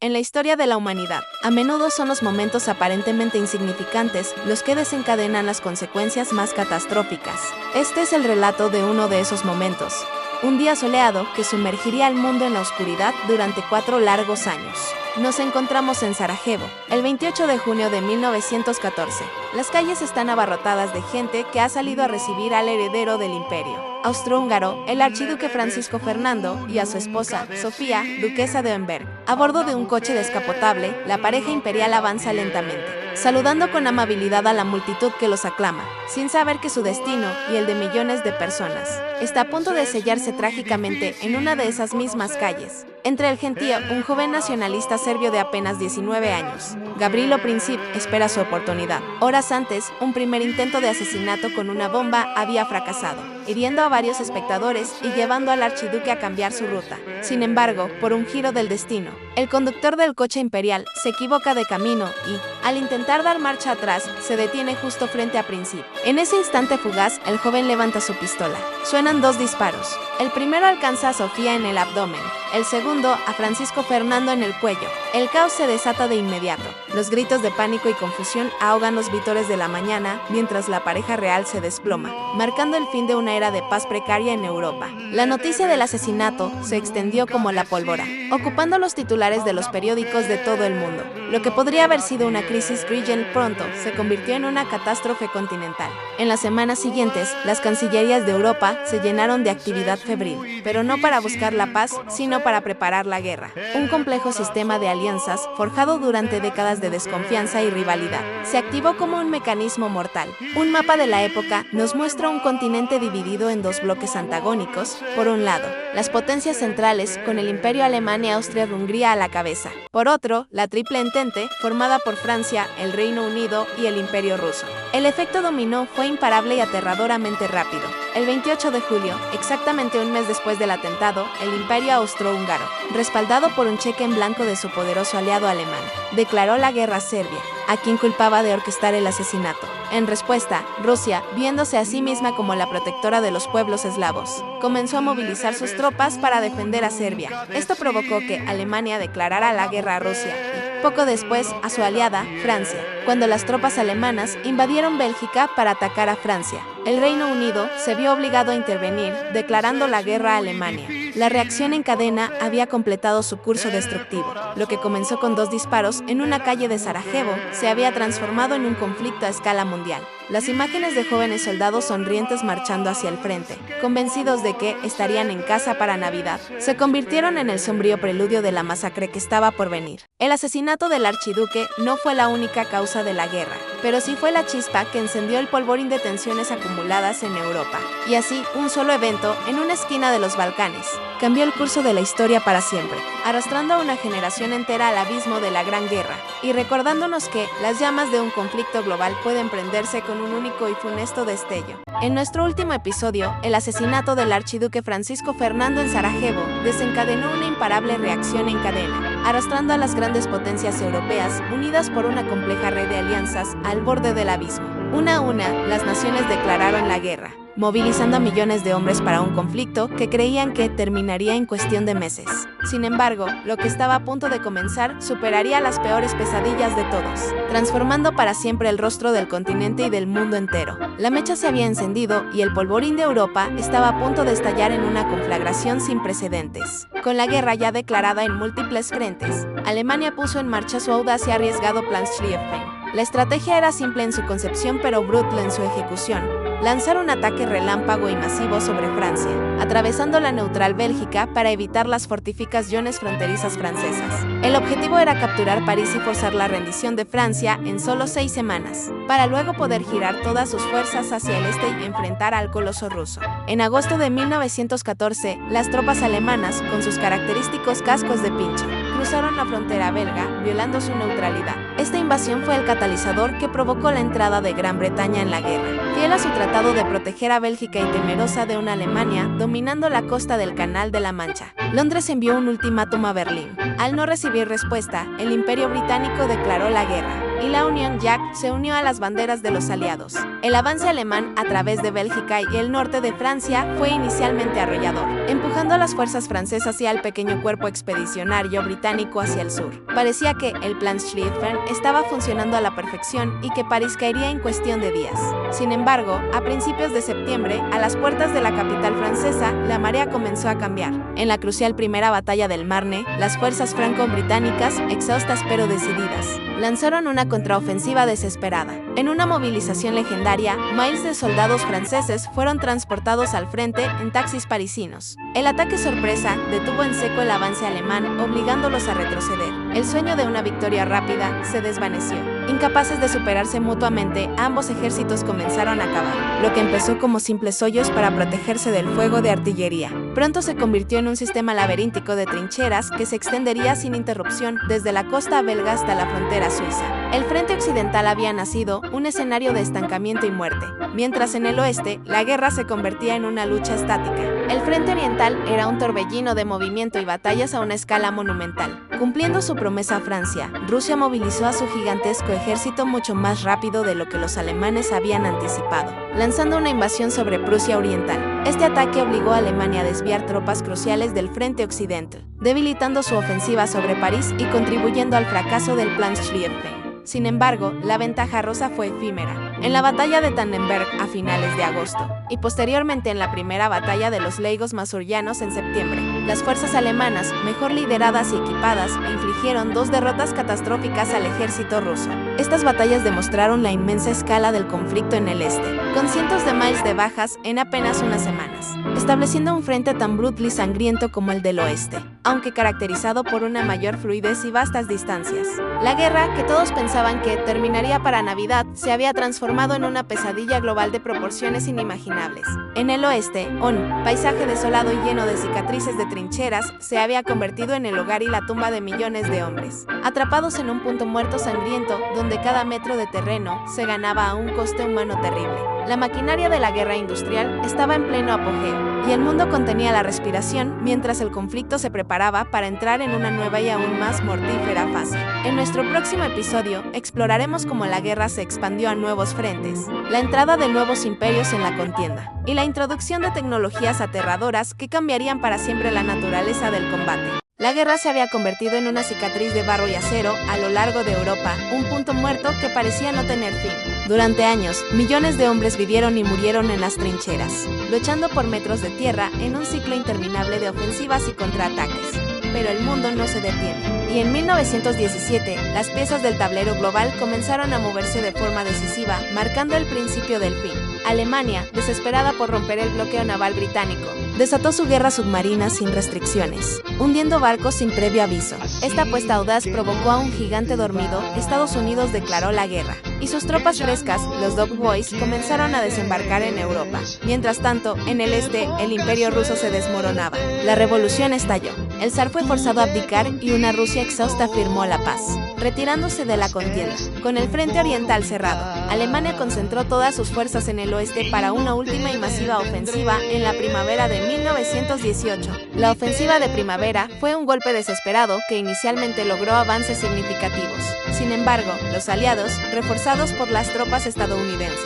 En la historia de la humanidad, a menudo son los momentos aparentemente insignificantes los que desencadenan las consecuencias más catastróficas. Este es el relato de uno de esos momentos. Un día soleado que sumergiría al mundo en la oscuridad durante 4 largos años. Nos encontramos en Sarajevo, el 28 de junio de 1914. Las calles están abarrotadas de gente que ha salido a recibir al heredero del imperio austrohúngaro, el archiduque Francisco Fernando, y a su esposa, Sofía, duquesa de Oenberg. A bordo de un coche descapotable, la pareja imperial avanza lentamente, saludando con amabilidad a la multitud que los aclama, sin saber que su destino, y el de millones de personas, está a punto de sellarse trágicamente en una de esas mismas calles. Entre el gentío, un joven nacionalista serbio de apenas 19 años, Gavrilo Princip, espera su oportunidad. Horas antes, un primer intento de asesinato con una bomba había fracasado, hiriendo a varios espectadores y llevando al archiduque a cambiar su ruta. Sin embargo, por un giro del destino, el conductor del coche imperial se equivoca de camino y, al intentar dar marcha atrás, se detiene justo frente a Princip. En ese instante fugaz, el joven levanta su pistola. Suenan 2 disparos. El primero alcanza a Sofía en el abdomen, el segundo a Francisco Fernando en el cuello. El caos se desata de inmediato. Los gritos de pánico y confusión ahogan los vítores de la mañana mientras la pareja real se desploma, marcando el fin de una era de paz precaria en Europa. La noticia del asesinato se extendió como la pólvora, ocupando los titulares de los periódicos de todo el mundo. Lo que podría haber sido una crisis regional pronto se convirtió en una catástrofe continental. En las semanas siguientes, las cancillerías de Europa se llenaron de actividad febril, pero no para buscar la paz, sino para preparar la guerra. Un complejo sistema de alianzas, forjado durante décadas de desconfianza y rivalidad, se activó como un mecanismo mortal. Un mapa de la época nos muestra un continente dividido en 2 bloques antagónicos. Por un lado, las potencias centrales, con el Imperio Alemán y Austria-Hungría a la cabeza. Por otro, la Triple Entente, formada por Francia, el Reino Unido y el Imperio Ruso. El efecto dominó fue imparable y aterradoramente rápido. El 28 de julio, exactamente un mes después del atentado, el Imperio Austrohúngaro, respaldado por un cheque en blanco de su poderoso aliado alemán, declaró la guerra a Serbia, a quien culpaba de orquestar el asesinato. En respuesta, Rusia, viéndose a sí misma como la protectora de los pueblos eslavos, comenzó a movilizar sus tropas para defender a Serbia. Esto provocó que Alemania declarara la guerra a Rusia y, poco después, a su aliada, Francia, cuando las tropas alemanas invadieron Bélgica para atacar a Francia. El Reino Unido se vio obligado a intervenir, declarando la guerra a Alemania. La reacción en cadena había completado su curso destructivo. Lo que comenzó con 2 disparos en una calle de Sarajevo se había transformado en un conflicto a escala mundial. Las imágenes de jóvenes soldados sonrientes marchando hacia el frente, convencidos de que estarían en casa para Navidad, se convirtieron en el sombrío preludio de la masacre que estaba por venir. El asesinato del archiduque no fue la única causa de la guerra, pero sí fue la chispa que encendió el polvorín de tensiones acumuladas en Europa. Y así, un solo evento, en una esquina de los Balcanes, cambió el curso de la historia para siempre, arrastrando a una generación entera al abismo de la Gran Guerra, y recordándonos que las llamas de un conflicto global pueden prenderse con un único y funesto destello. En nuestro último episodio, el asesinato del archiduque Francisco Fernando en Sarajevo desencadenó una imparable reacción en cadena, arrastrando a las grandes potencias europeas, unidas por una compleja red de alianzas, al borde del abismo. Una a una, las naciones declararon la guerra, movilizando a millones de hombres para un conflicto que creían que terminaría en cuestión de meses. Sin embargo, lo que estaba a punto de comenzar superaría las peores pesadillas de todos, transformando para siempre el rostro del continente y del mundo entero. La mecha se había encendido y el polvorín de Europa estaba a punto de estallar en una conflagración sin precedentes. Con la guerra ya declarada en múltiples frentes, Alemania puso en marcha su audaz y arriesgado plan Schlieffen. La estrategia era simple en su concepción pero brutal en su ejecución: lanzar un ataque relámpago y masivo sobre Francia, atravesando la neutral Bélgica para evitar las fortificaciones fronterizas francesas. El objetivo era capturar París y forzar la rendición de Francia en solo 6 semanas, para luego poder girar todas sus fuerzas hacia el este y enfrentar al coloso ruso. En agosto de 1914, las tropas alemanas, con sus característicos cascos de pincho, cruzaron la frontera belga, violando su neutralidad. Esta invasión fue el catalizador que provocó la entrada de Gran Bretaña en la guerra. Fiel a su tratado de proteger a Bélgica y temerosa de una Alemania dominando la costa del Canal de la Mancha, Londres envió un ultimátum a Berlín. Al no recibir respuesta, el Imperio Británico declaró la guerra, y la Union Jack se unió a las banderas de los aliados. El avance alemán a través de Bélgica y el norte de Francia fue inicialmente arrollador, empujando a las fuerzas francesas y al pequeño cuerpo expedicionario británico hacia el sur. Parecía que el plan Schlieffen estaba funcionando a la perfección y que París caería en cuestión de días. Sin embargo, a principios de septiembre, a las puertas de la capital francesa, la marea comenzó a cambiar. En la crucial primera batalla del Marne, las fuerzas franco-británicas, exhaustas pero decididas, lanzaron una contraofensiva desesperada. En una movilización legendaria, miles de soldados franceses fueron transportados al frente en taxis parisinos. El ataque sorpresa detuvo en seco el avance alemán, obligándolos a retroceder. El sueño de una victoria rápida se desvaneció. Incapaces de superarse mutuamente, ambos ejércitos comenzaron a cavar, lo que empezó como simples hoyos para protegerse del fuego de artillería. Pronto se convirtió en un sistema laberíntico de trincheras que se extendería sin interrupción desde la costa belga hasta la frontera suiza. El frente occidental había nacido un escenario de estancamiento y muerte, mientras en el oeste la guerra se convertía en una lucha estática. El frente oriental era un torbellino de movimiento y batallas a una escala monumental. Cumpliendo su promesa a Francia, Rusia movilizó a su gigantesco ejército mucho más rápido de lo que los alemanes habían anticipado, lanzando una invasión sobre Prusia Oriental. Este ataque obligó a Alemania a desviar tropas cruciales del frente occidental, debilitando su ofensiva sobre París y contribuyendo al fracaso del plan Schlieffen. Sin embargo, la ventaja rusa fue efímera. En la batalla de Tannenberg a finales de agosto, y posteriormente en la primera batalla de los Lagos Masurianos en septiembre, las fuerzas alemanas, mejor lideradas y equipadas, infligieron 2 derrotas catastróficas al ejército ruso. Estas batallas demostraron la inmensa escala del conflicto en el este, con cientos de miles de bajas en apenas unas semanas, estableciendo un frente tan brutal y sangriento como el del oeste, aunque caracterizado por una mayor fluidez y vastas distancias. La guerra, que todos pensaban que terminaría para Navidad, se había transformado en una pesadilla global de proporciones inimaginables. En el oeste, un paisaje desolado y lleno de cicatrices de trincheras se había convertido en el hogar y la tumba de millones de hombres, atrapados en un punto muerto sangriento donde cada metro de terreno se ganaba a un coste humano terrible. La maquinaria de la guerra industrial estaba en pleno apogeo, y el mundo contenía la respiración mientras el conflicto se preparaba para entrar en una nueva y aún más mortífera fase. En nuestro próximo episodio, exploraremos cómo la guerra se expandió a nuevos frentes, la entrada de nuevos imperios en la contienda, y la introducción de tecnologías aterradoras que cambiarían para siempre la naturaleza del combate. La guerra se había convertido en una cicatriz de barro y acero a lo largo de Europa, un punto muerto que parecía no tener fin. Durante años, millones de hombres vivieron y murieron en las trincheras, luchando por metros de tierra en un ciclo interminable de ofensivas y contraataques. Pero el mundo no se detiene. Y en 1917, las piezas del tablero global comenzaron a moverse de forma decisiva, marcando el principio del fin. Alemania, desesperada por romper el bloqueo naval británico, desató su guerra submarina sin restricciones, hundiendo barcos sin previo aviso. Esta apuesta audaz provocó a un gigante dormido. Estados Unidos declaró la guerra, y sus tropas frescas, los Dog Boys, comenzaron a desembarcar en Europa. Mientras tanto, en el este, el imperio ruso se desmoronaba. La revolución estalló. El zar fue forzado a abdicar y una Rusia exhausta firmó la paz, retirándose de la contienda. Con el frente oriental cerrado, Alemania concentró todas sus fuerzas en el oeste para una última y masiva ofensiva en la primavera de 1918. La ofensiva de primavera fue un golpe desesperado que inicialmente logró avances significativos. Sin embargo, los aliados, reforzados por las tropas estadounidenses,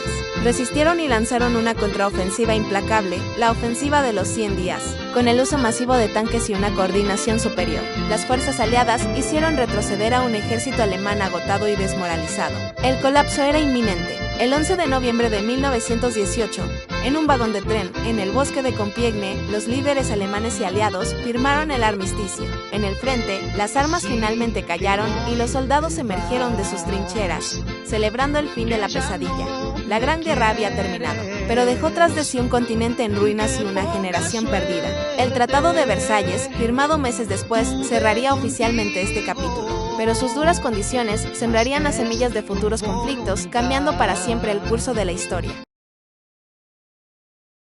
resistieron y lanzaron una contraofensiva implacable, la ofensiva de los 100 días. Con el uso masivo de tanques y una coordinación superior, las fuerzas aliadas hicieron retroceder a un ejército alemán agotado y desmoralizado. El colapso era inminente. El 11 de noviembre de 1918, en un vagón de tren, en el bosque de Compiègne, los líderes alemanes y aliados firmaron el armisticio. En el frente, las armas finalmente callaron y los soldados emergieron de sus trincheras, celebrando el fin de la pesadilla. La Gran Guerra había terminado, pero dejó tras de sí un continente en ruinas y una generación perdida. El Tratado de Versalles, firmado meses después, cerraría oficialmente este capítulo, pero sus duras condiciones sembrarían las semillas de futuros conflictos, cambiando para siempre el curso de la historia.